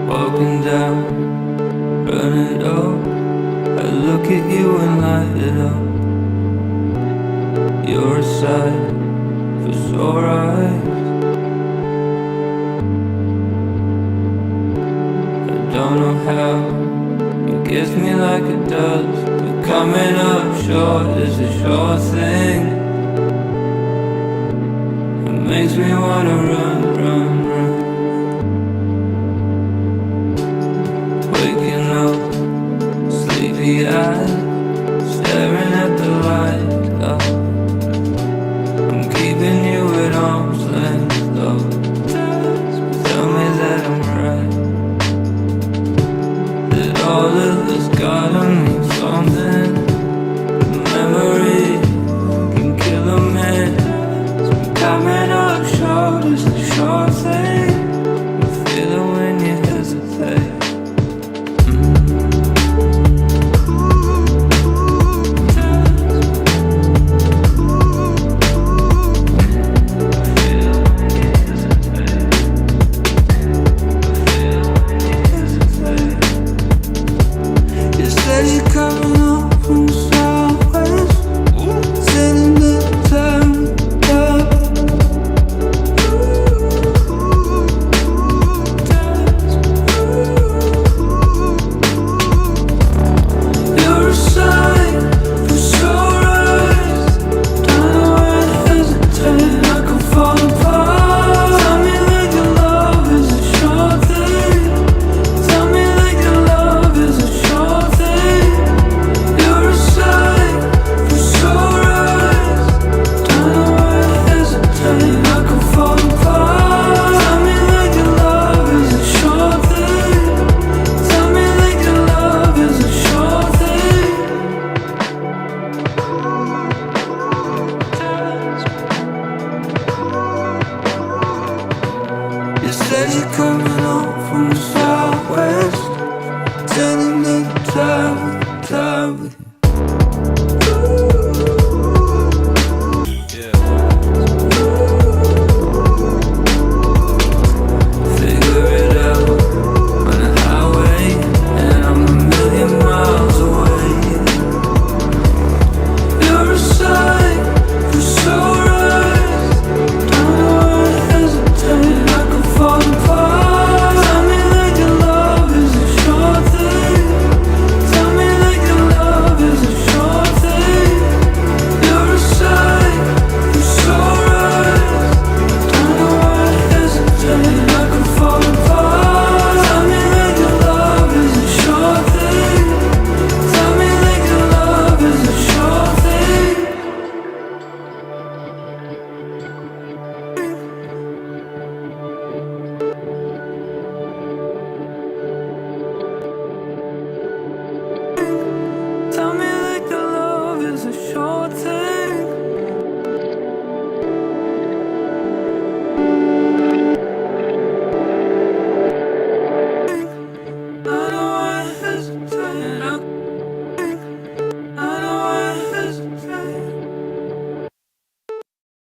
Walking down, run it up. I look at you and light it up. You're a sight for sore eyes. I don't know how it gets me like it does, but coming up short is a sure thing. It makes me wanna run, run, run. Waking up, sleepy-eyed, staring at the light up. I'm keeping you at arm's length, though. Tell me that I'm right, that all of this gotta mean something. The memory can kill a man. Coming up short is the sure thing. I feel it when you hesitate. You said you're coming home from the southwest, telling me to drive with